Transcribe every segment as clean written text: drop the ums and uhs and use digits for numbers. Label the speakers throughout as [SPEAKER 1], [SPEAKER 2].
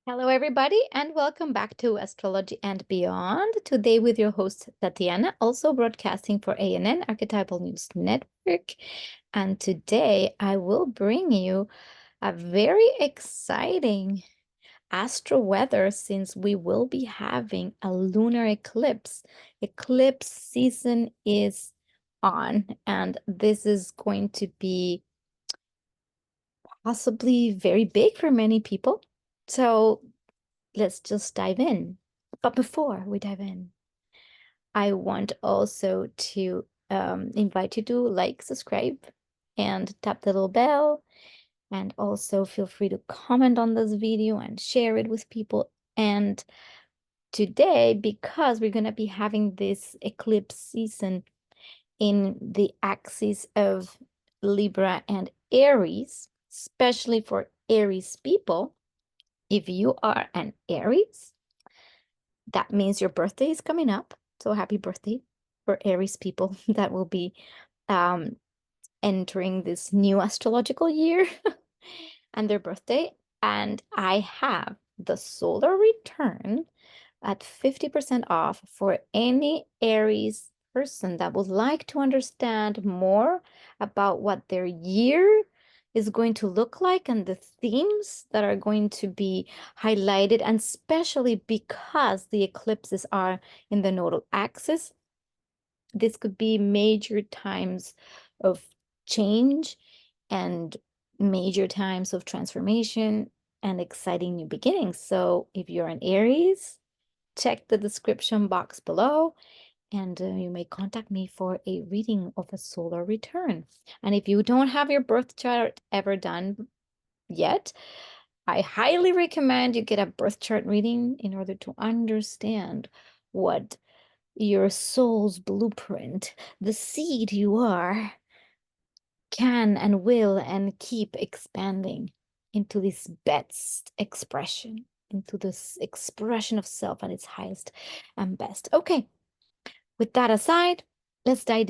[SPEAKER 1] Hello, everybody, and welcome back to Astrology and Beyond. Today, with your host Tatiana, also broadcasting for ANN Archetypal News Network. And today, I will bring you a very exciting astro weather since we will be having a lunar eclipse. Eclipse season is on, and this is going to be possibly very big for many people. So let's just dive in. But before we dive in, I want also to invite you to like, subscribe, and tap the little bell. And also feel free to comment on this video and share it with people. And today, because we're going to be having this eclipse season in the axis of Libra and Aries, especially for Aries people, if you are an Aries, that means your birthday is coming up. So happy birthday for Aries people that will be entering this new astrological year and their birthday. And I have the solar return at 50% off for any Aries person that would like to understand more about what their year is going to look like and the themes that are going to be highlighted, and especially because the eclipses are in the nodal axis. This could be major times of change and major times of transformation and exciting new beginnings. So if you're an Aries, check the description box below, and you may contact me for a reading of a solar return. And if you don't have your birth chart ever done yet, I highly recommend you get a birth chart reading in order to understand what your soul's blueprint, the seed you are, can and will and keep expanding into this best expression, into this expression of self at its highest and best. Okay, with that aside, let's dive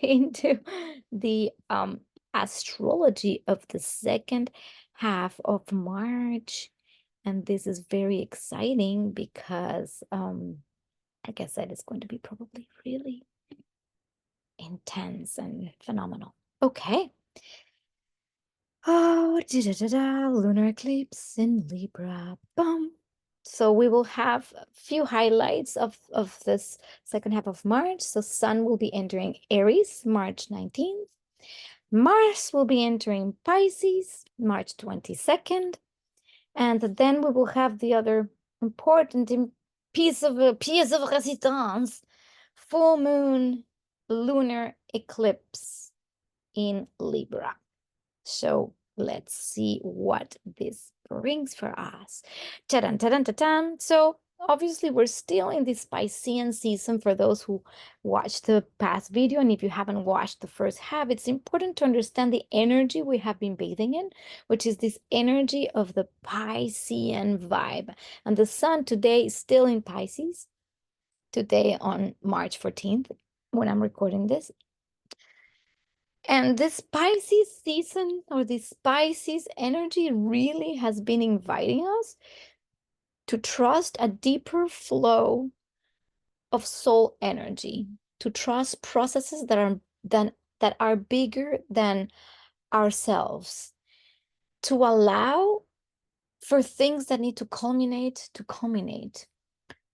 [SPEAKER 1] into the astrology of the second half of March. And this is very exciting because like I said, it's going to be probably really intense and phenomenal. Okay. Oh, lunar eclipse in Libra. Bum. So we will have a few highlights of this second half of March. So Sun will be entering Aries March 19th. Mars will be entering Pisces March 22nd. And then we will have the other important piece of resistance, full moon lunar eclipse in Libra. So let's see what this brings for us. Ta-dan, ta-dan, ta-dan. So obviously we're still in this Piscean season for those who watched the past video. And if you haven't watched the first half, it's important to understand the energy we have been bathing in, which is this energy of the Piscean vibe. And the sun today is still in Pisces, today on March 14th, when I'm recording this. And this Pisces season, or this Pisces energy, really has been inviting us to trust a deeper flow of soul energy, to trust processes that are bigger than ourselves, to allow for things that need to culminate,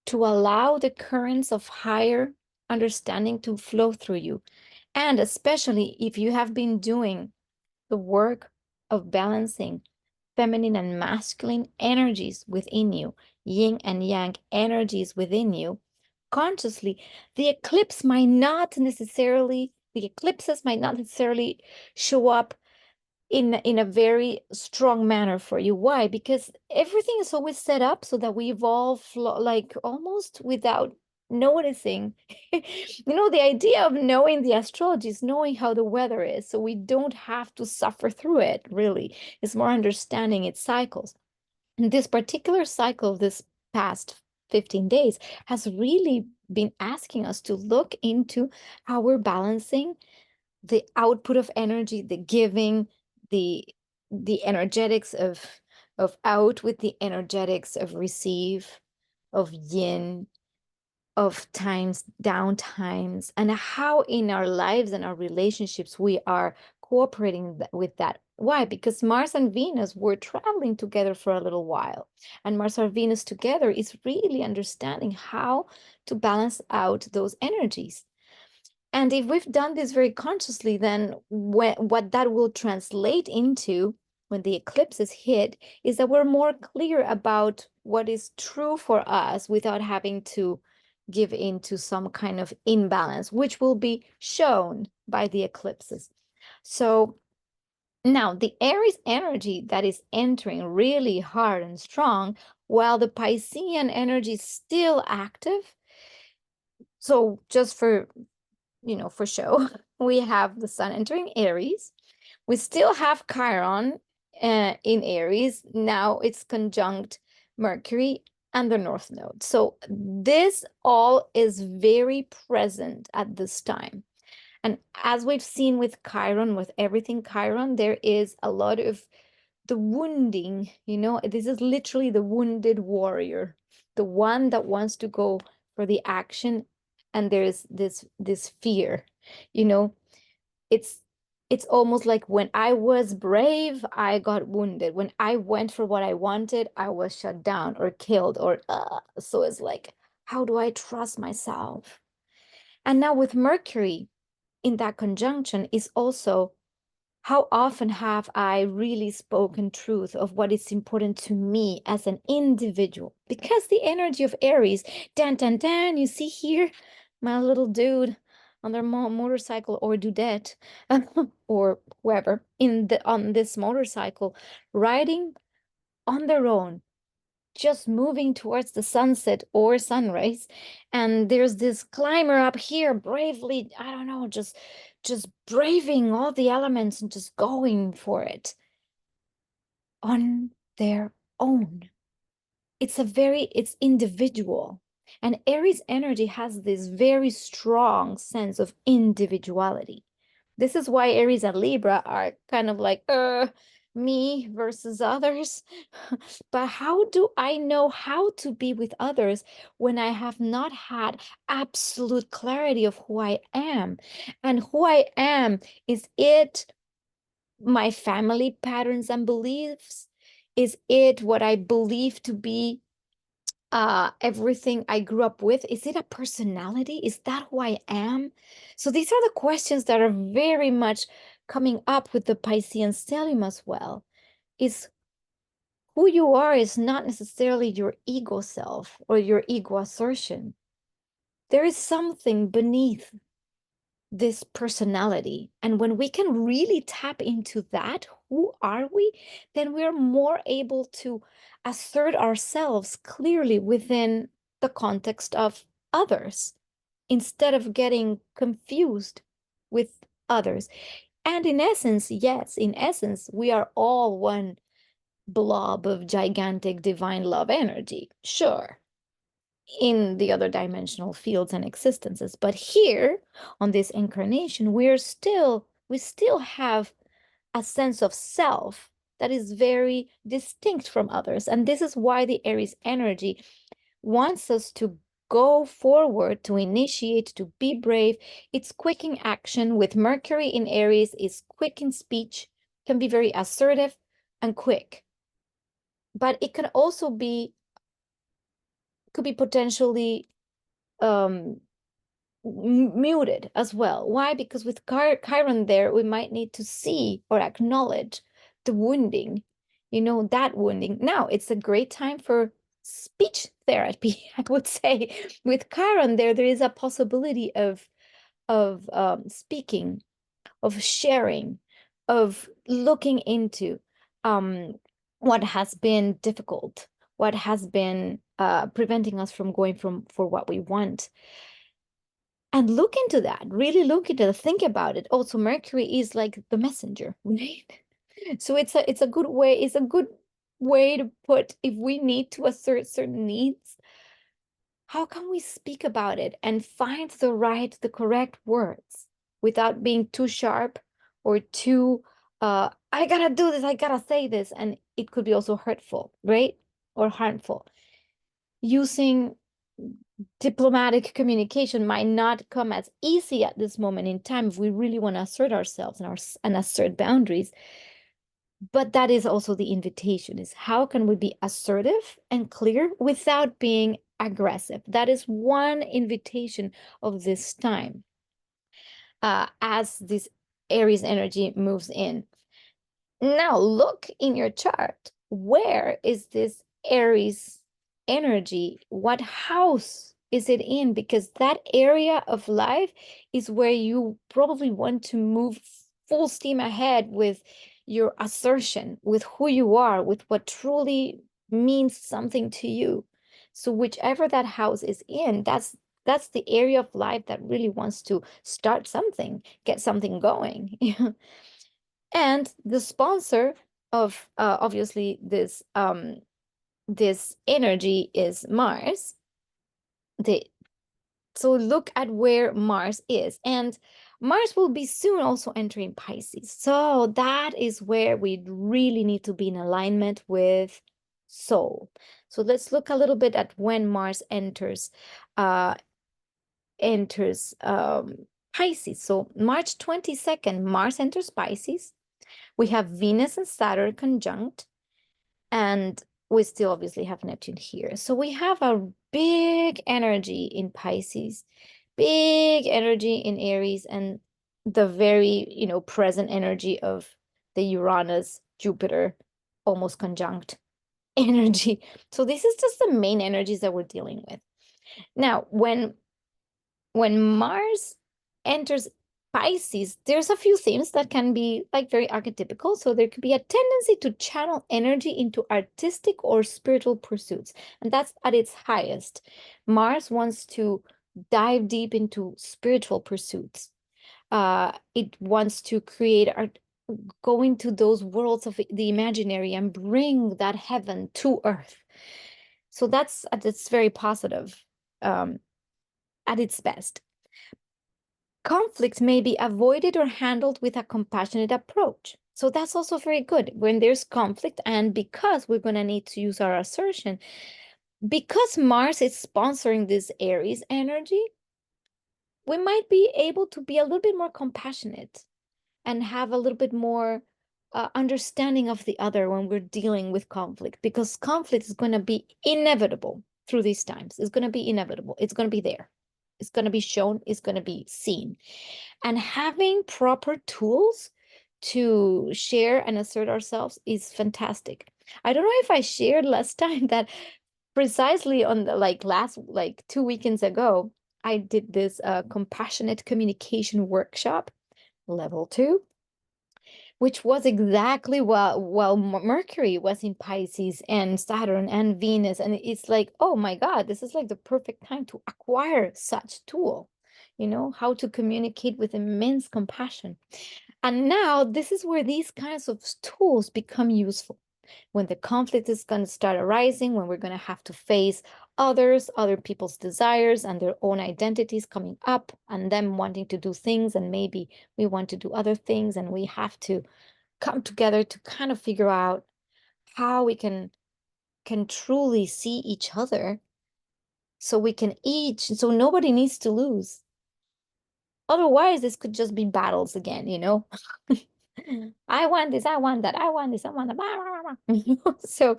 [SPEAKER 1] to allow the currents of higher understanding to flow through you. And especially if you have been doing the work of balancing feminine and masculine energies within you, yin and yang energies within you, consciously, the eclipses might not necessarily show up in a very strong manner for you. Why? Because everything is always set up so that we evolve like almost without noticing. The idea of knowing the astrology is knowing how the weather is, so we don't have to suffer through it, really. It's more understanding its cycles. And this particular cycle, this past 15 days, has really been asking us to look into how we're balancing the output of energy, the giving, the energetics of of out with the energetics of receive, of yin, of times, down times, and how in our lives and our relationships we are cooperating with that. Why? Because Mars and Venus were traveling together for a little while, and Mars and Venus together is really understanding how to balance out those energies. And if we've done this very consciously, then what that will translate into when the eclipses hit is that we're more clear about what is true for us without having to give into some kind of imbalance, which will be shown by the eclipses. So now the Aries energy that is entering really hard and strong, while the Piscean energy is still active. So just for for show, we have the sun entering Aries. We still have Chiron in Aries. Now it's conjunct Mercury and the North Node. So this all is very present at this time. And as we've seen with Chiron, with everything Chiron, there is a lot of the wounding, this is literally the wounded warrior, the one that wants to go for the action, and there's this fear, it's it's almost like when I was brave, I got wounded. When I went for what I wanted, I was shut down or killed or so it's like, how do I trust myself? And now with Mercury in that conjunction is also, how often have I really spoken truth of what is important to me as an individual? Because the energy of Aries, you see here, my little dude on their motorcycle or dudette or whoever on this motorcycle, riding on their own, just moving towards the sunset or sunrise, and there's this climber up here bravely, I don't know, just braving all the elements and just going for it on their own. It's individual, and Aries energy has this very strong sense of individuality. This is why Aries and Libra are kind of like, me versus others. But how do I know how to be with others when I have not had absolute clarity of who I am? And who I am, is it my family patterns and beliefs? Is it what I believe to be everything I grew up with? Is it a personality? Is that who I am? So these are the questions that are very much coming up with the Piscean stellium as well. Is who you are is not necessarily your ego self or your ego assertion. There is something beneath this personality. And when we can really tap into that, who are we, then we're more able to assert ourselves clearly within the context of others instead of getting confused with others. And in essence, yes, in essence, we are all one blob of gigantic divine love energy. Sure, in the other dimensional fields and existences. But here on this incarnation, we still have a sense of self that is very distinct from others. And this is why the Aries energy wants us to go forward, to initiate, to be brave. It's quick in action. With Mercury in Aries, is quick in speech, can be very assertive and quick. But it can also be, could be potentially muted as well. Why? Because with Chiron there, we might need to see or acknowledge the wounding, that wounding. Now, it's a great time for speech therapy, I would say. With Chiron there is a possibility of speaking, of sharing, of looking into what has been difficult, what has been preventing us from going for what we want. And look into that, really look into it, think about it. Also, Mercury is like the messenger, right? So it's a good way to put, if we need to assert certain needs, how can we speak about it and find the correct words without being too sharp or too I gotta do this, I gotta say this, and it could be also hurtful, right? Or harmful. Using diplomatic communication might not come as easy at this moment in time if we really want to assert ourselves and assert boundaries. But that is also the invitation, is how can we be assertive and clear without being aggressive? That is one invitation of this time as this Aries energy moves in. Now look in your chart. Where is this Aries energy? What house is it in? Because that area of life is where you probably want to move full steam ahead with your assertion, with who you are, with what truly means something to you. So whichever that house is in, that's the area of life that really wants to start something, get something going. And the sponsor of obviously this energy is Mars. So look at where Mars is, and Mars will be soon also entering Pisces. So that is where we really need to be in alignment with soul. So let's look a little bit at when Mars enters Pisces. So March 22nd, Mars enters Pisces. We have Venus and Saturn conjunct, and we still obviously have Neptune here. So we have a big energy in Pisces, big energy in Aries, and the very, present energy of the Uranus, Jupiter, almost conjunct energy. So this is just the main energies that we're dealing with. Now, when Mars enters Pisces, there's a few themes that can be like very archetypical. So there could be a tendency to channel energy into artistic or spiritual pursuits. And that's at its highest. Mars wants to dive deep into spiritual pursuits. It wants to create art, go into those worlds of the imaginary and bring that heaven to earth. So that's very positive at its best. Conflict may be avoided or handled with a compassionate approach. So that's also very good when there's conflict, and because we're going to need to use our assertion, because Mars is sponsoring this Aries energy, we might be able to be a little bit more compassionate and have a little bit more understanding of the other when we're dealing with conflict, because conflict is going to be inevitable through these times. It's going to be inevitable. It's going to be there. It's going to be shown. It's going to be seen. And having proper tools to share and assert ourselves is fantastic. I don't know if I shared last time that precisely on the last 2 weekends ago, I did this compassionate communication workshop, level 2, which was exactly while Mercury was in Pisces and Saturn and Venus. And it's like, oh my God, this is like the perfect time to acquire such tool, how to communicate with immense compassion. And now this is where these kinds of tools become useful. When the conflict is going to start arising, when we're going to have to face other people's desires and their own identities coming up, and them wanting to do things, and maybe we want to do other things, and we have to come together to kind of figure out how we can truly see each other, so we can so nobody needs to lose. Otherwise, this could just be battles again, I want this, I want that, I want this, I want that. So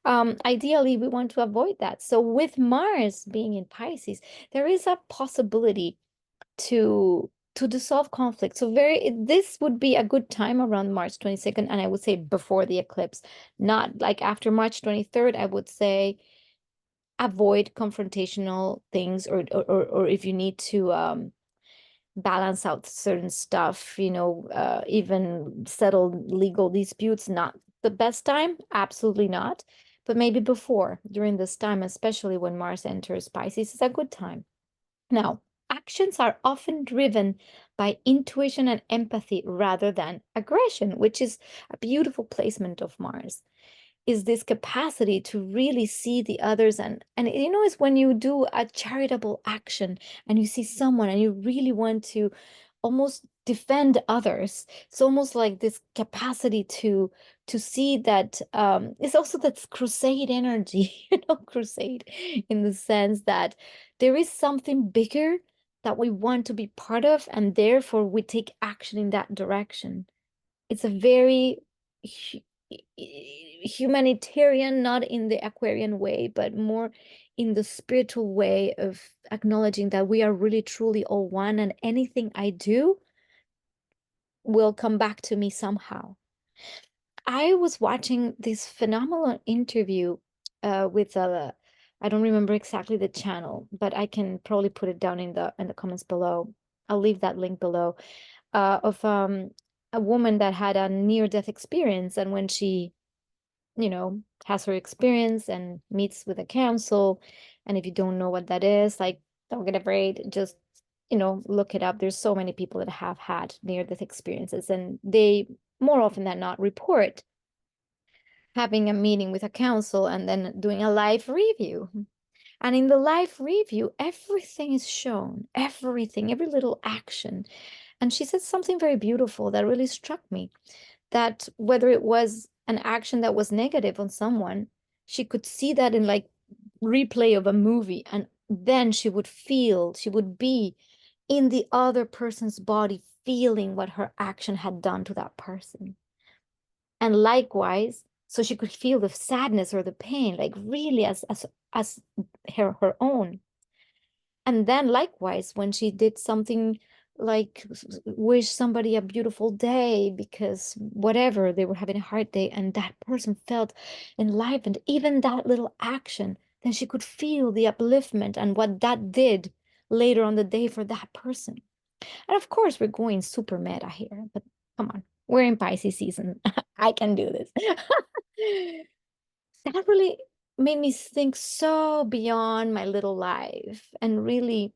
[SPEAKER 1] ideally, we want to avoid that. So with Mars being in Pisces, there is a possibility to dissolve conflict. So this would be a good time around March 22nd, and I would say before the eclipse, not like after March 23rd. I would say avoid confrontational things, or if you need to balance out certain stuff, even settle legal disputes, not the best time, absolutely not. But maybe before, during this time, especially when Mars enters Pisces, is a good time. Now, actions are often driven by intuition and empathy rather than aggression, which is a beautiful placement of Mars. Is this capacity to really see the others, and it's when you do a charitable action and you see someone and you really want to almost defend others. It's almost like this capacity to see that it's also that crusade energy, crusade in the sense that there is something bigger that we want to be part of, and therefore we take action in that direction. It's a very humanitarian, not in the Aquarian way, but more in the spiritual way of acknowledging that we are really truly all one, and anything I do will come back to me somehow. I was watching this phenomenal interview with I don't remember exactly the channel, but I can probably put it down in the comments below. I'll leave that link below, of a woman that had a near-death experience, and when she, has her experience and meets with a council, and if you don't know what that is, like, don't get afraid, just look it up. There's so many people that have had near-death experiences, and they more often than not report having a meeting with a council and then doing a live review. And in the live review, everything is shown, everything, every little action. And she said something very beautiful that really struck me, that whether it was an action that was negative on someone, she could see that in like replay of a movie, and then she would be in the other person's body, feeling what her action had done to that person. And likewise, so she could feel the sadness or the pain, like really as her own. And then likewise, when she did something like wish somebody a beautiful day because whatever, they were having a hard day, and that person felt enlivened, even that little action, then she could feel the upliftment and what that did later on the day for that person. And of course, we're going super meta here, but come on, we're in Pisces season. I can do this. That really made me think so beyond my little life, and really,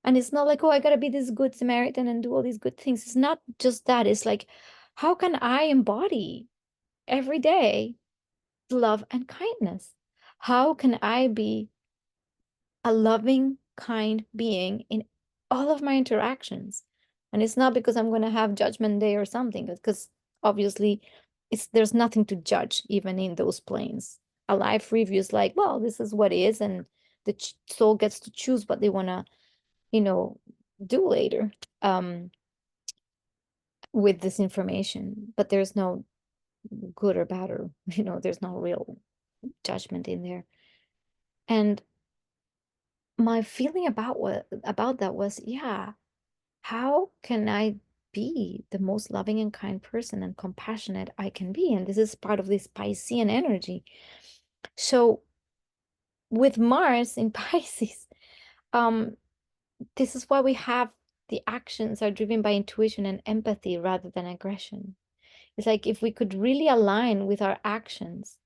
[SPEAKER 1] and it's not like, oh, I gotta be this good Samaritan and do all these good things. It's not just that. It's like, how can I embody every day love and kindness? How can I be a loving, kind being in all of my interactions? And it's not because I'm going to have judgment day or something, because obviously there's nothing to judge even in those planes. A life review is like, well, this is what is, and the soul gets to choose what they want to, do later with this information. But there's no good or bad, or there's no real judgment in there. And my feeling about that was, yeah, how can I be the most loving and kind person and compassionate I can be? And this is part of this Piscean energy. So with Mars in Pisces, this is why we have the actions are driven by intuition and empathy rather than aggression. It's like if we could really align with our actions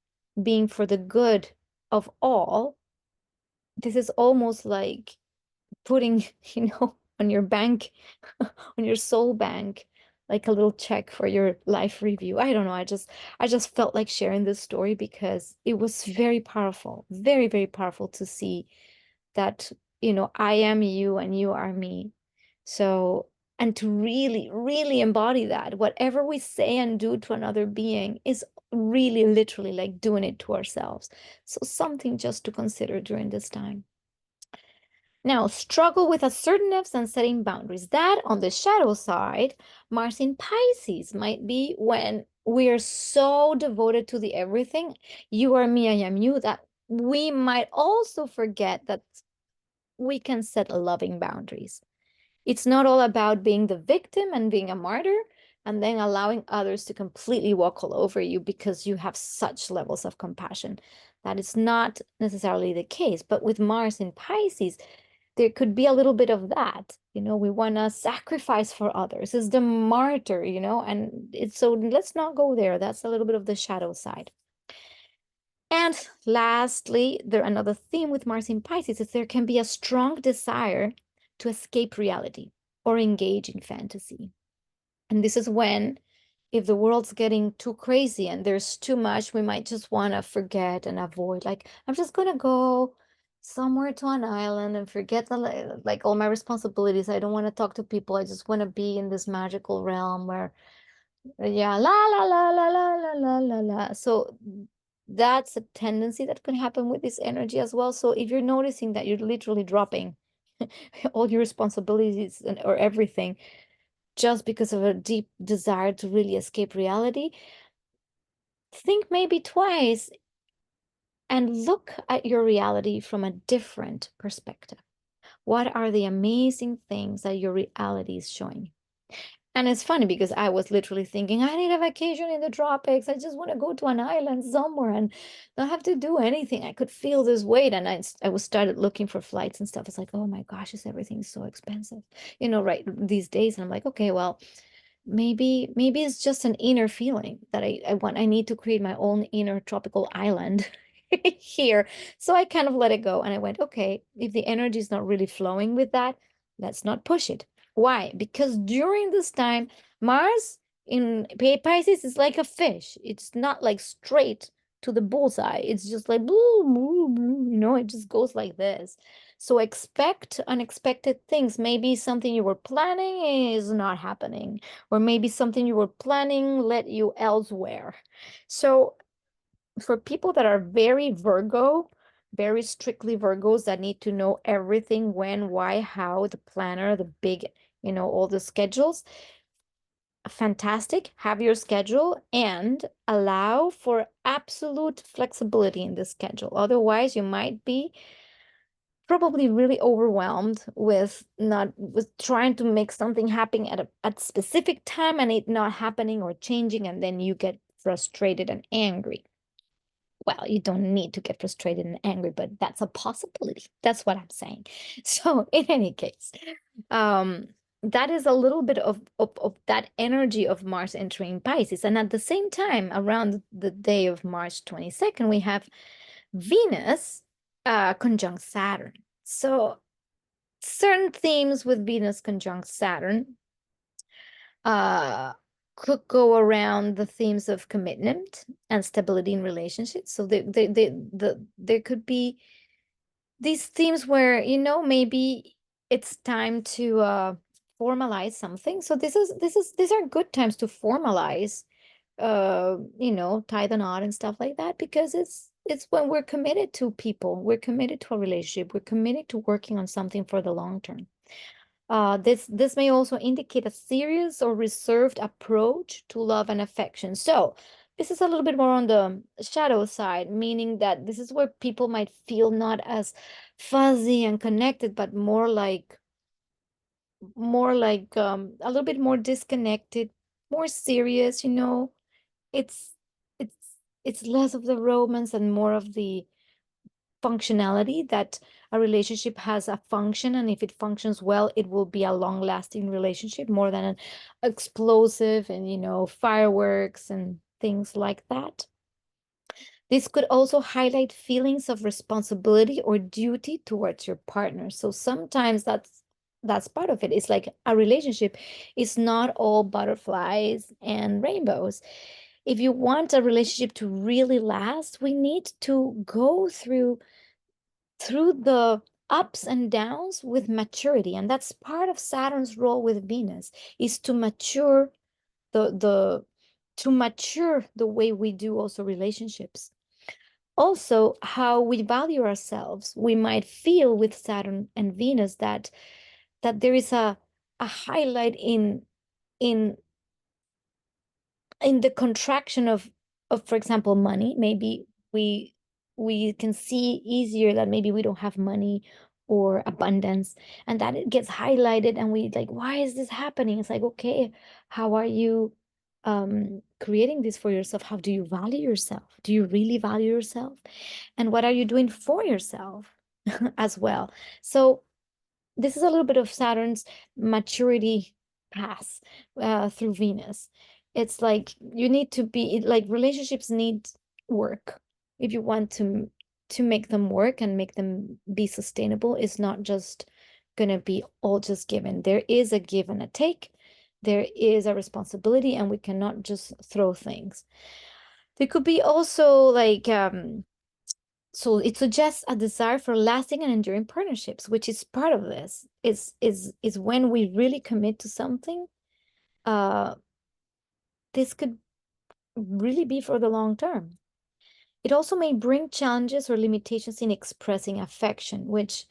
[SPEAKER 1] being for the good of all, this is almost like putting, on your bank, on your soul bank, like a little check for your life review. I don't know. I just felt like sharing this story because it was very powerful, very, very powerful to see that, I am you and you are me. So, and to really, really embody that, whatever we say and do to another being is really literally like doing it to ourselves. So something just to consider during this time. Now, struggle with assertiveness and setting boundaries. That on the shadow side, Mars in Pisces might be when we are so devoted to the everything, you are me, I am you, that we might also forget that we can set loving boundaries. It's not all about being the victim and being a martyr and then allowing others to completely walk all over you because you have such levels of compassion. That is not necessarily the case. But with Mars in Pisces, there could be a little bit of that. We want to sacrifice for others. It's the martyr, and so let's not go there. That's a little bit of the shadow side. And lastly, another theme with Mars in Pisces is there can be a strong desire to escape reality or engage in fantasy. And this is when, if the world's getting too crazy and there's too much, we might just want to forget and avoid. Like, I'm just going to go somewhere to an island and forget the, like all my responsibilities. I don't want to talk to people. I just want to be in this magical realm where, yeah, la la la la la la la la la. So that's a tendency that can happen with this energy as well. So if you're noticing that you're literally dropping all your responsibilities or everything just because of a deep desire to really escape reality, think maybe twice and look at your reality from a different perspective. What are the amazing things that your reality is showing? And it's funny because I was literally thinking, I need a vacation in the tropics. I just want to go to an island somewhere and not have to do anything. I could feel this weight. And I was started looking for flights and stuff. It's like, oh my gosh, is everything so expensive? You know, right these days. And I'm like, okay, well, maybe it's just an inner feeling that I need to create my own inner tropical island here. So I kind of let it go and I went, okay, if the energy is not really flowing with that, let's not push it. Why? Because during this time, Mars in Pisces is like a fish. It's not like straight to the bullseye. It's just like, it just goes like this. So expect unexpected things. Maybe something you were planning is not happening, or maybe something you were planning led you elsewhere. So for people that are very Virgo, very strictly Virgos that need to know everything, when, why, how, the planner, the big, all the schedules, fantastic. Have your schedule and allow for absolute flexibility in the schedule. Otherwise, you might be probably really overwhelmed with trying to make something happen at a specific time and it not happening or changing, and then you get frustrated and angry. Well, you don't need to get frustrated and angry, but that's a possibility. That's what I'm saying. So in any case, that is a little bit of that energy of Mars entering Pisces. And at the same time, around the day of March 22nd, we have Venus conjunct Saturn. So certain themes with Venus conjunct Saturn could go around the themes of commitment and stability in relationships. So there could be these themes where, maybe it's time to formalize something. So these are good times to formalize, tie the knot and stuff like that, because it's when we're committed to people, we're committed to a relationship, we're committed to working on something for the long term. This may also indicate a serious or reserved approach to love and affection. So this is a little bit more on the shadow side, meaning that this is where people might feel not as fuzzy and connected, but more like a little bit more disconnected, more serious, It's it's it's less of the romance and more of the functionality, that a relationship has a function, and if it functions well, it will be a long-lasting relationship more than an explosive and fireworks and things like that. This could also highlight feelings of responsibility or duty towards your partner. So sometimes that's part of it. It's like a relationship is not all butterflies and rainbows. If you want a relationship to really last, we need to go through the ups and downs with maturity, and that's part of Saturn's role with Venus, is to mature the way we do also relationships. Also, how we value ourselves. We might feel with Saturn and Venus that there is a highlight in the contraction of for example, money. Maybe we can see easier that maybe we don't have money or abundance, and that it gets highlighted, and we like, why is this happening? It's like, okay, how are you creating this for yourself? How do you value yourself? Do you really value yourself? And what are you doing for yourself as well? So this is a little bit of Saturn's maturity path through Venus. It's like you need to be like, relationships need work if you want to make them work and make them be sustainable. It's not just gonna be all just given. There is a give and a take. There is a responsibility, and we cannot just throw things. There could be also like So it suggests a desire for lasting and enduring partnerships, which is part of this, is when we really commit to something. This could really be for the long term. It also may bring challenges or limitations in expressing affection, which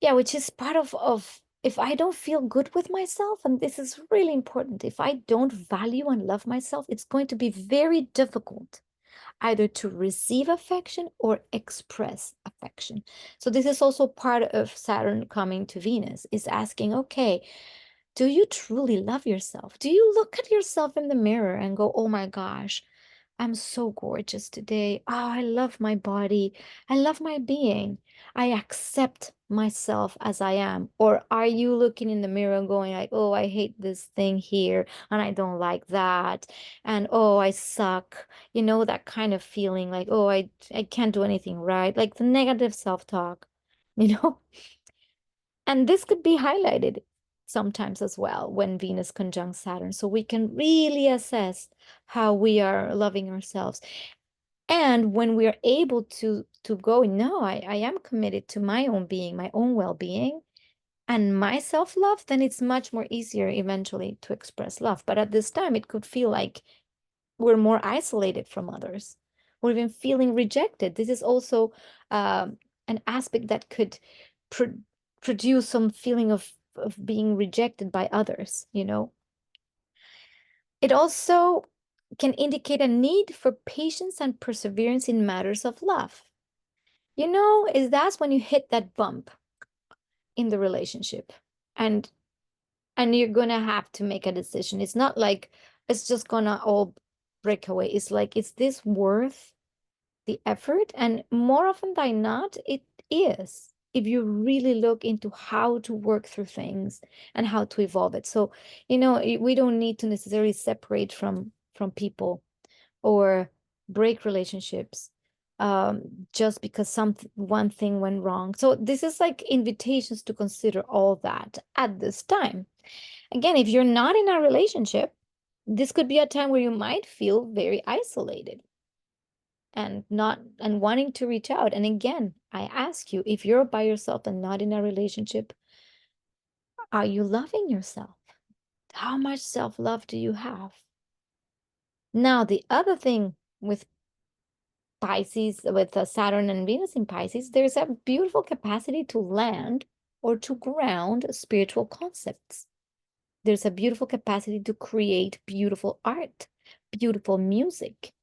[SPEAKER 1] is part of if I don't feel good with myself, and this is really important, if I don't value and love myself, it's going to be very difficult either to receive affection or express affection. So this is also part of Saturn coming to Venus, is asking, okay, do you truly love yourself? Do you look at yourself in the mirror and go, oh my gosh, I'm so gorgeous today. Oh, I love my body. I love my being. I accept myself as I am. Or are you looking in the mirror and going like, oh, I hate this thing here and I don't like that. And oh, I suck. You know, that kind of feeling like, oh, I can't do anything right. Like the negative self-talk, you know? And this could be highlighted sometimes as well when Venus conjuncts Saturn. So we can really assess how we are loving ourselves. And when we're able to go, no, I am committed to my own being, my own well-being, and my self-love, then it's much more easier eventually to express love. But at this time, it could feel like we're more isolated from others, or even feeling rejected. This is also an aspect that could produce some feeling of being rejected by others, you know. It also can indicate a need for patience and perseverance in matters of love. You know, is that's when you hit that bump in the relationship, and you're gonna have to make a decision. It's not like it's just gonna all break away. It's like, is this worth the effort? And more often than not, it is, if you really look into how to work through things and how to evolve it. So, you know, we don't need to necessarily separate from people or break relationships just because one thing went wrong. So this is like invitations to consider all that at this time. Again, if you're not in a relationship, this could be a time where you might feel very isolated and wanting to reach out. And again, I ask you, if you're by yourself and not in a relationship, are you loving yourself? How much self-love do you have? Now, the other thing with Pisces, with Saturn and Venus in Pisces, there's a beautiful capacity to land or to ground spiritual concepts. There's a beautiful capacity to create beautiful art, beautiful music,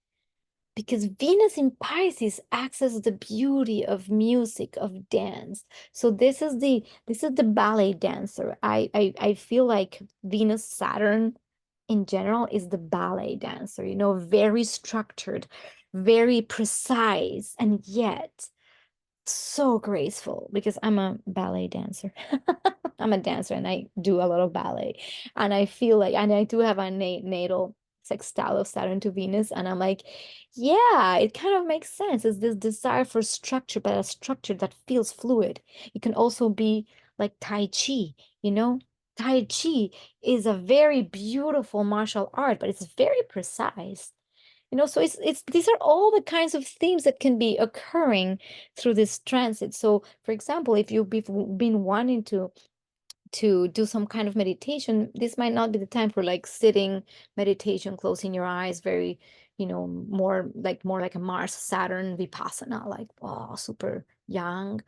[SPEAKER 1] because Venus in Pisces accesses the beauty of music, of dance. So this is the ballet dancer. I feel like Venus Saturn in general is the ballet dancer, you know, very structured, very precise, and yet so graceful, because I'm a ballet dancer. I'm a dancer and I do a lot of ballet. And I feel like, and I do have a natal sextile of Saturn to Venus. And I'm like, yeah, it kind of makes sense. It's this desire for structure, but a structure that feels fluid. It can also be like Tai Chi, you know? Tai Chi is a very beautiful martial art, but it's very precise. You know, so it's these are all the kinds of themes that can be occurring through this transit. So, for example, if you've been wanting to do some kind of meditation, this might not be the time for like sitting meditation, closing your eyes, very, you know, more like a Mars Saturn Vipassana, like, oh, super young.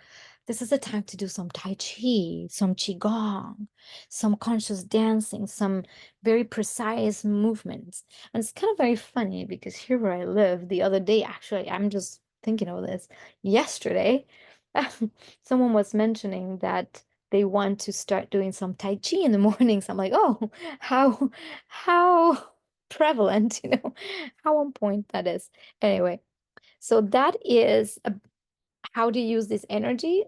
[SPEAKER 1] This is the time to do some Tai Chi, some Qigong, some conscious dancing, some very precise movements. And it's kind of very funny because here where I live, the other day, actually, I'm just thinking of this, yesterday, someone was mentioning that they want to start doing some Tai Chi in the mornings. I'm like, oh, how prevalent, you know, how on point that is. Anyway, so that is how to use this energy.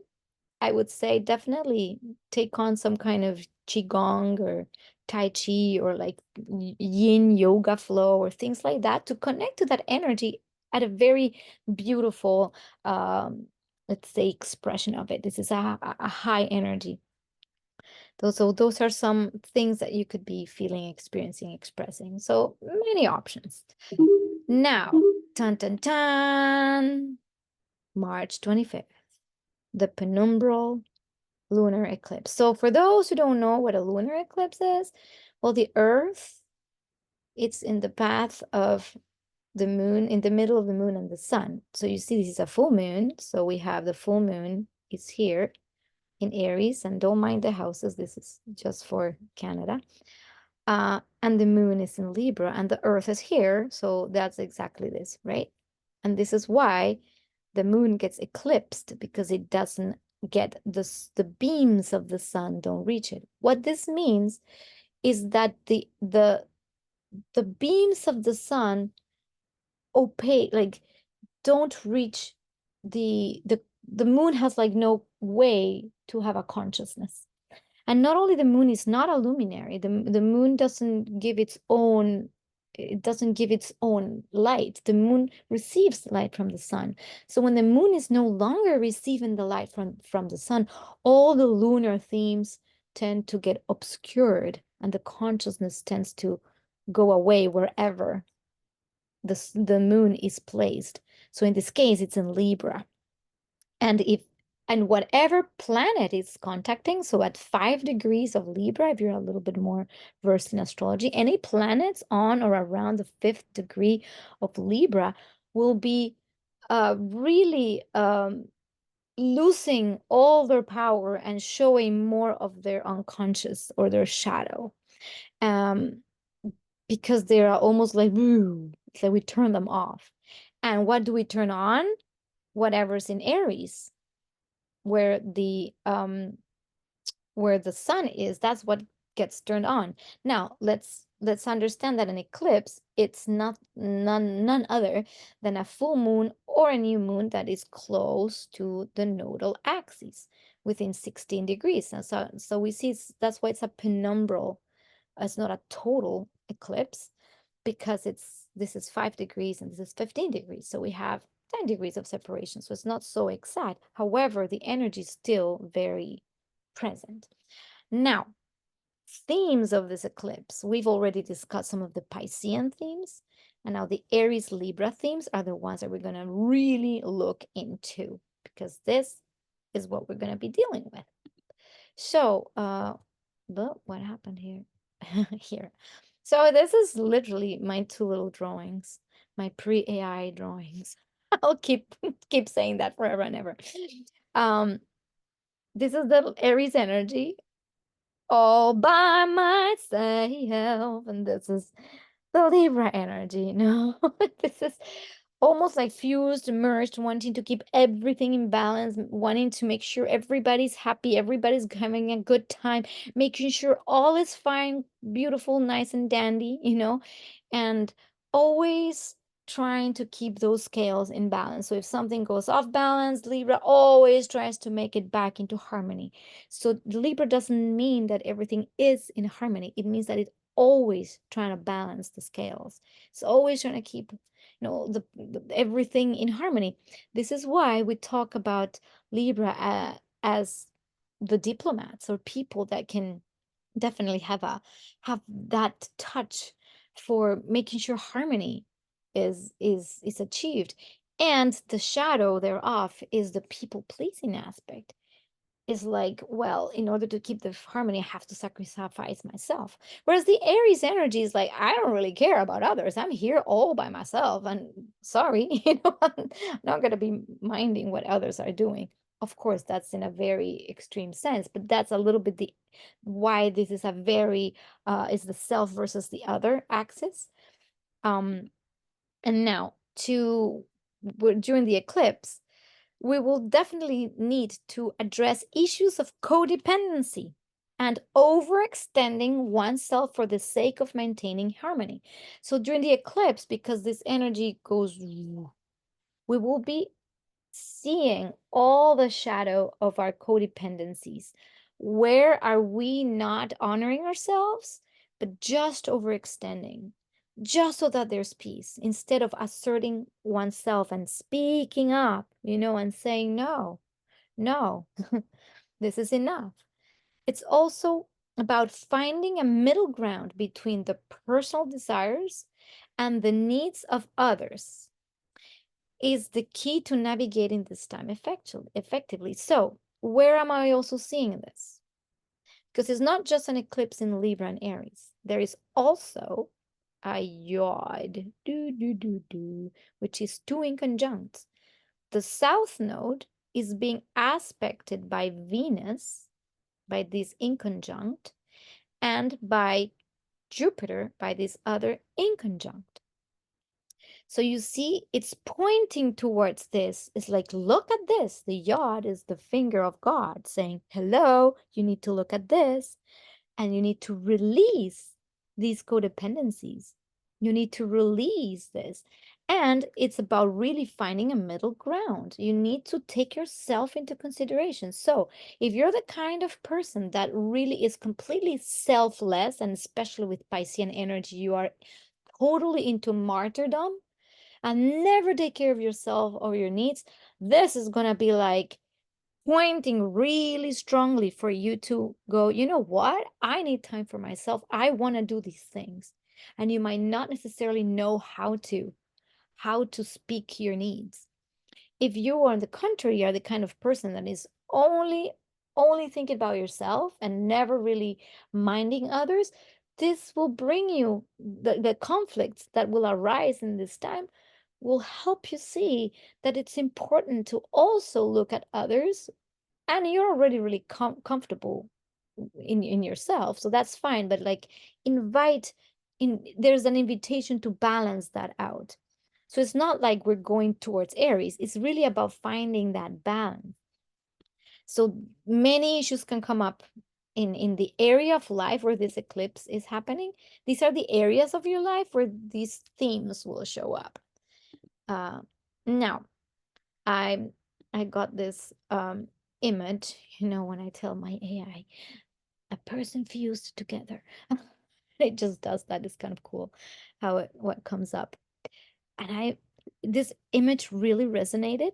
[SPEAKER 1] I would say definitely take on some kind of Qigong or Tai Chi or like Yin yoga flow or things like that to connect to that energy at a very beautiful, let's say, expression of it. This is a high energy. Those are some things that you could be feeling, experiencing, expressing. So many options. Now, dun dun dun. March 25th, the penumbral lunar eclipse. So for those who don't know what a lunar eclipse is, well, the Earth, it's in the path of the moon, in the middle of the moon and the sun. So you see, this is a full moon. So we have the full moon is here in Aries, and don't mind the houses. This is just for Canada. And the moon is in Libra, and the Earth is here. So that's exactly this, right? And this is why the moon gets eclipsed, because it doesn't get the beams of the sun don't reach it. What this means is that the beams of the sun opaque, like, don't reach the moon has like no way to have a consciousness. And not only the moon is not a luminary, the moon doesn't give its own, it doesn't give its own light. The moon receives light from the sun. So when the moon is no longer receiving the light from the sun, all the lunar themes tend to get obscured, and the consciousness tends to go away wherever the moon is placed. So in this case, it's in Libra. And whatever planet it's contacting, so at 5 degrees of Libra, if you're a little bit more versed in astrology, any planets on or around the 5th degree of Libra will be really losing all their power and showing more of their unconscious or their shadow. Because they are almost like, woo, it's like we turn them off. And what do we turn on? Whatever's in Aries, where the sun is, that's what gets turned on. Now let's understand that an eclipse, it's none other than a full moon or a new moon that is close to the nodal axis within 16 degrees. And so we see that's why it's a penumbral. It's not a total eclipse, because this is 5 degrees and this is 15 degrees. So we have 10 degrees of separation. So it's not so exact. However, the energy is still very present. Now, themes of this eclipse. We've already discussed some of the Piscean themes. And now the Aries Libra themes are the ones that we're going to really look into, because this is what we're going to be dealing with. So, but what happened here? Here. So this is literally my 2 little drawings, my pre-AI drawings. I'll keep saying that forever and ever. This is the Aries energy all by myself, and this is the Libra energy. No, this is almost like fused, merged, wanting to keep everything in balance, wanting to make sure everybody's happy, everybody's having a good time, making sure all is fine, beautiful, nice and dandy, and always trying to keep those scales in balance. So if something goes off balance, Libra always tries to make it back into harmony. So Libra doesn't mean that everything is in harmony. It means that it's always trying to balance the scales. It's always trying to keep everything in harmony. This is why we talk about Libra as the diplomats, or people that can definitely have that touch for making sure harmony is achieved. And the shadow thereof is the people pleasing aspect. Is like, well, in order to keep the harmony, I have to sacrifice myself. Whereas the Aries energy is like, I don't really care about others. I'm here all by myself. And sorry, I'm not going to be minding what others are doing. Of course, that's in a very extreme sense, but that's a little bit why this is a very, is the self versus the other axis. And now during the eclipse, we will definitely need to address issues of codependency and overextending oneself for the sake of maintaining harmony. So during the eclipse, because this energy goes, we will be seeing all the shadow of our codependencies. Where are we not honoring ourselves, but just overextending? Just so that there's peace, instead of asserting oneself and speaking up, and saying, no, this is enough. It's also about finding a middle ground between the personal desires and the needs of others. is the key to navigating this time effectively. So where am I also seeing this? Because it's not just an eclipse in Libra and Aries. There is also a yod, which is 2 in conjunct. The south node is being aspected by Venus, by this inconjunct, and by Jupiter, by this other inconjunct. So you see, it's pointing towards this. It's like, look at this. The yod is the finger of God saying, hello, you need to look at this. And you need to release these codependencies. You need to release this. And it's about really finding a middle ground. You need to take yourself into consideration. So if you're the kind of person that really is completely selfless, and especially with Piscean energy, you are totally into martyrdom and never take care of yourself or your needs, this is going to be like pointing really strongly for you to go, you know what? I need time for myself. I want to do these things. And you might not necessarily know how to speak your needs. If you, on the contrary, are the kind of person that is only thinking about yourself and never really minding others, this will bring you the conflicts that will arise in this time will help you see that it's important to also look at others, and you're already really comfortable in yourself, so that's fine, but like there's an invitation to balance that out. So it's not like we're going towards Aries, it's really about finding that balance. So many issues can come up in the area of life where this eclipse is happening. These are the areas of your life where these themes will show up. Now I got this image, when I tell my AI, a person fused together. It just does that. It's kind of cool how what comes up. And this image really resonated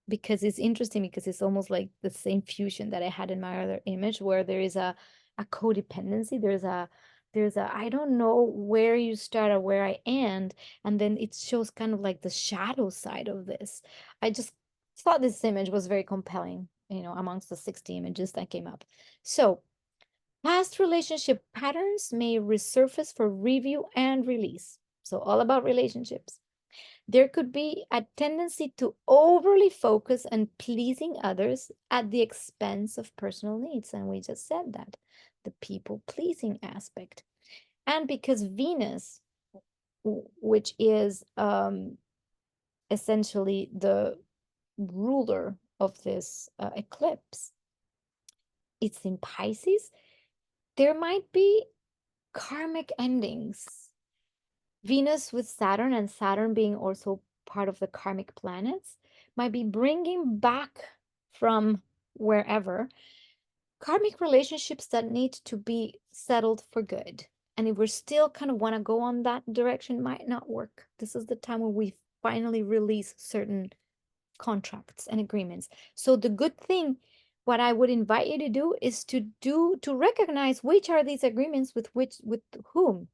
[SPEAKER 1] because it's interesting, because it's almost like the same fusion that I had in my other image, where there is a codependency. There's a I don't know where you start or where I end, and then it shows kind of like the shadow side of this. I just thought this image was very compelling, amongst the 60 images that came up. So past relationship patterns may resurface for review and release. So all about relationships. There could be a tendency to overly focus on pleasing others at the expense of personal needs. And we just said that, the people-pleasing aspect. And because Venus, which is essentially the ruler of this eclipse, it's in Pisces, there might be karmic endings. Venus with Saturn, and Saturn being also part of the karmic planets, might be bringing back from wherever karmic relationships that need to be settled for good. And if we're still kind of want to go on that direction, might not work. This is the time when we finally release certain contracts and agreements. So the good thing, what I would invite you to do is to recognize which are these agreements with whom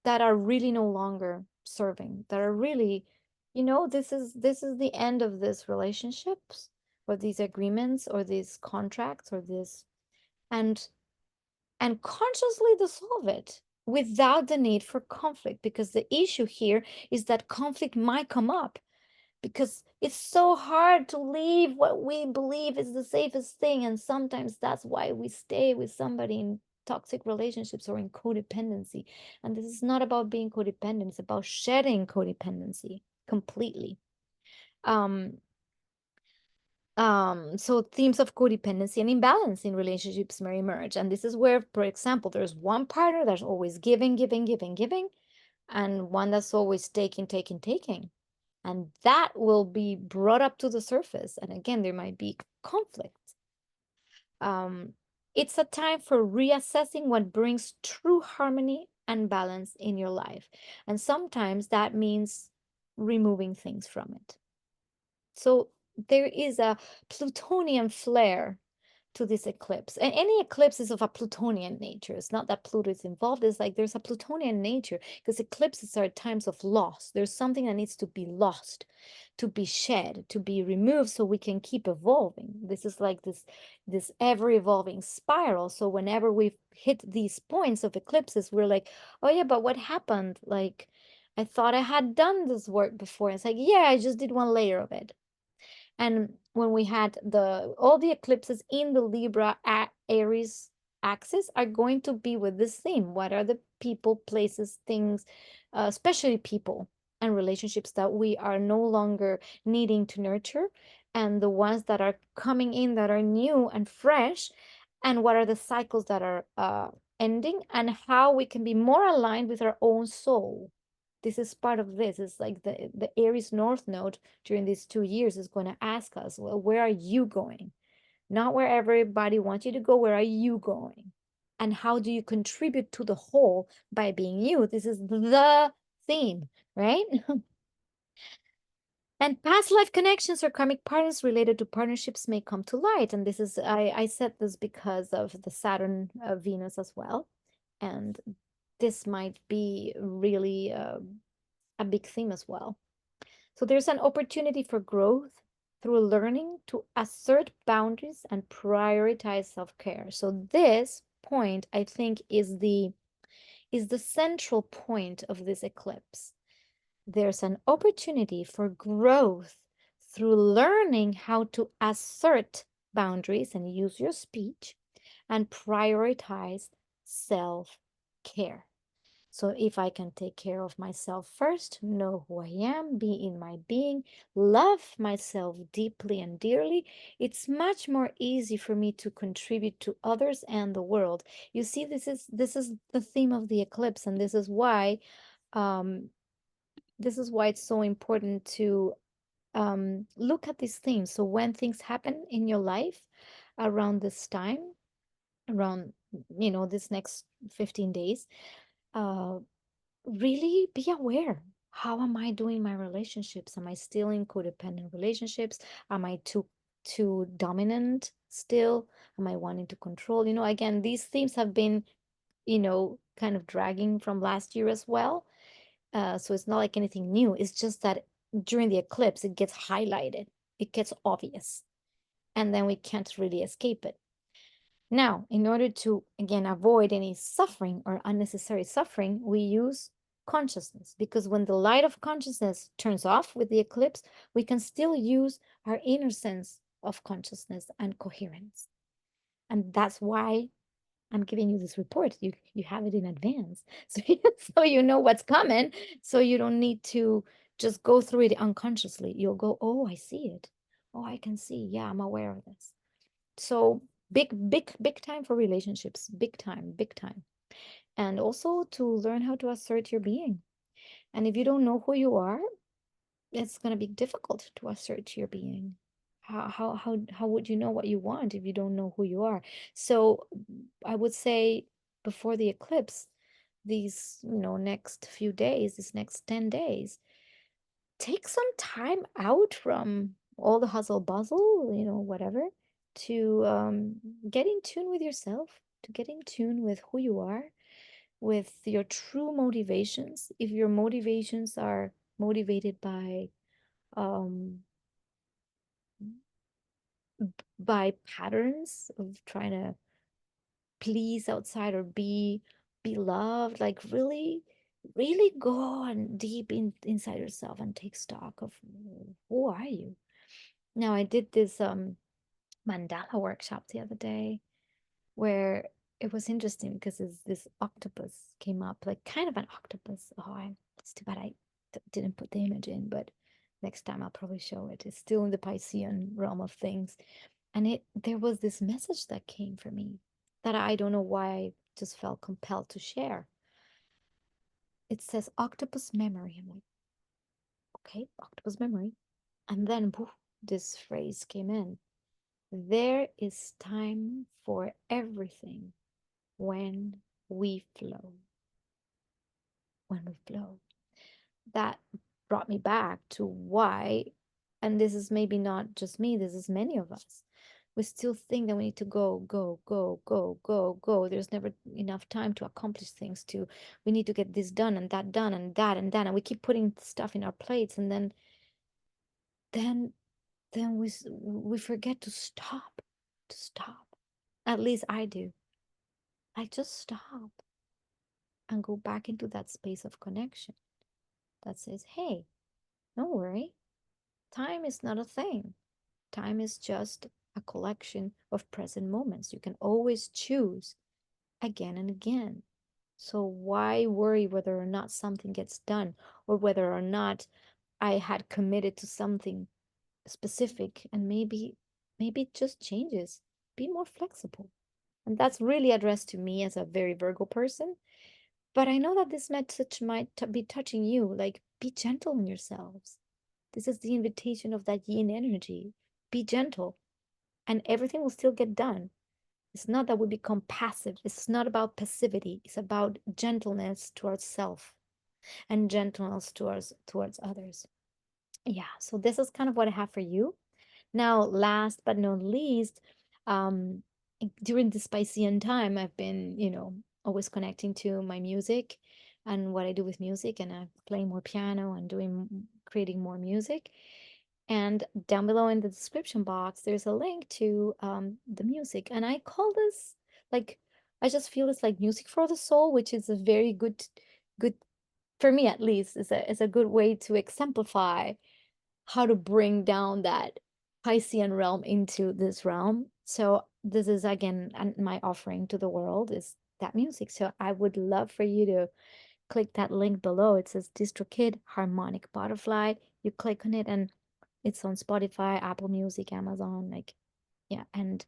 [SPEAKER 1] that are really no longer serving, that are really, this is the end of this relationships or these agreements or these contracts or this, and consciously dissolve it without the need for conflict, because the issue here is that conflict might come up because it's so hard to leave what we believe is the safest thing, and sometimes that's why we stay with somebody in toxic relationships or in codependency. And this is not about being codependent, it's about shedding codependency completely. So themes of codependency and imbalance in relationships may emerge. And this is where, for example, there's one partner that's always giving, and one that's always taking. And that will be brought up to the surface. And again, there might be conflict. It's a time for reassessing what brings true harmony and balance in your life. And sometimes that means removing things from it. So there is a Plutonian flare to this eclipse. And any eclipse is of a Plutonian nature. It's not that Pluto is involved. It's like there's a Plutonian nature, because eclipses are times of loss. There's something that needs to be lost, to be shed, to be removed, so we can keep evolving. This is like this ever-evolving spiral. So whenever we hit these points of eclipses, we're like, oh yeah, but what happened? Like, I thought I had done this work before. It's like, yeah, I just did one layer of it. And when we had all the eclipses in the Libra Aries axis are going to be with this theme. What are the people, places, things, especially people and relationships that we are no longer needing to nurture, and the ones that are coming in that are new and fresh, and what are the cycles that are ending, and how we can be more aligned with our own soul. This is part of this. It's like the Aries North Node during these 2 years is going to ask us, well, where are you going? Not where everybody wants you to go. Where are you going? And how do you contribute to the whole by being you? This is the theme, right? And past life connections or karmic partners related to partnerships may come to light. And this is, I said this because of the Saturn Venus as well. And this might be really a big theme as well. So there's an opportunity for growth through learning to assert boundaries and prioritize self-care. So this point, I think, is the central point of this eclipse. There's an opportunity for growth through learning how to assert boundaries and use your speech and prioritize self-care. So if I can take care of myself first, know who I am, be in my being, love myself deeply and dearly, it's much more easy for me to contribute to others and the world. You see, this is the theme of the eclipse, and this is why it's so important to look at these themes. So when things happen in your life around this time, around this next 15 days, really be aware. How am I doing my relationships? Am I still in codependent relationships? Am I too dominant still? Am I wanting to control? Again, these themes have been, kind of dragging from last year as well. So it's not like anything new. It's just that during the eclipse, it gets highlighted. It gets obvious. And then we can't really escape it. Now, in order to, again, avoid any suffering or unnecessary suffering, we use consciousness, because when the light of consciousness turns off with the eclipse, we can still use our inner sense of consciousness and coherence. And that's why I'm giving you this report. You have it in advance. So you know what's coming. So you don't need to just go through it unconsciously. You'll go, oh, I see it. Oh, I can see. Yeah, I'm aware of this. So big time for relationships. Big time. And also to learn how to assert your being. And if you don't know who you are, it's going to be difficult to assert your being. How would you know what you want if you don't know who you are? So I would say before the eclipse, these, next few days, this next 10 days, take some time out from all the hustle bustle, whatever, to get in tune with yourself, to get in tune with who you are, with your true motivations. If your motivations are motivated um, by patterns of trying to please outside or be loved, like really go on deep inside yourself and take stock of who are you. Now, I did this mandala workshop the other day where it was interesting because this octopus came up, like kind of an octopus. It's too bad I didn't put the image in, but next time I'll probably show it. It's still in the Piscean realm of things. And there was this message that came for me that I don't know why I just felt compelled to share. It says octopus memory. I'm like, okay, octopus memory. And then poof, this phrase came in. There is time for everything when we flow. When we flow. That brought me back to why, and this is maybe not just me, this is many of us, we still think that we need to go, go, go, go, go, go. There's never enough time to accomplish things. We need to get this done and that done and that and that, and we keep putting stuff in our plates, and then we forget to stop, to stop. At least I do. I just stop and go back into that space of connection that says, hey, don't worry, time is not a thing. Time is just a collection of present moments. You can always choose again and again. So why worry whether or not something gets done, or whether or not I had committed to something specific, and maybe it just changes. Be more flexible. And that's really addressed to me as a very Virgo person. But I know that this message might be touching you. Like, be gentle on yourselves. This is the invitation of that yin energy. Be gentle, and everything will still get done. It's not that we become passive. It's not about passivity. It's about gentleness towards self and gentleness towards others. Yeah, so this is kind of what I have for you. Now, last but not least, um, during this Piscean time, I've been, always connecting to my music and what I do with music, and I'm playing more piano and creating more music. And down below in the description box, there's a link to the music. And I call this, like, I just feel it's like music for the soul, which is a very good, for me at least, is a good way to exemplify how to bring down that Piscean realm into this realm. So this is again my offering to the world is that music. So I would love for you to click that link below. It says DistroKid Harmonic Butterfly. You click on it and it's on Spotify, Apple Music, Amazon, like, yeah. And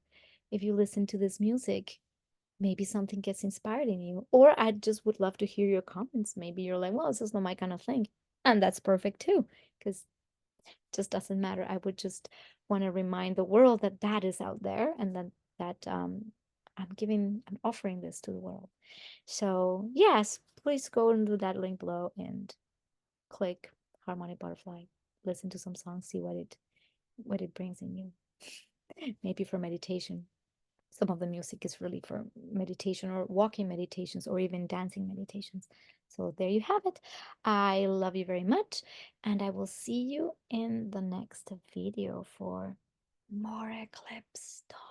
[SPEAKER 1] if you listen to this music, maybe something gets inspired in you. Or I just would love to hear your comments. Maybe you're like, well, this is not my kind of thing. And that's perfect too, because just doesn't matter. I would just want to remind the world that that is out there, and that I'm offering this to the world. So yes, please go into that link below and click Harmonic Butterfly. Listen to some songs, see what it brings in you. Maybe for meditation. Some of the music is really for meditation or walking meditations or even dancing meditations. So there you have it. I love you very much, and I will see you in the next video for more eclipse talk.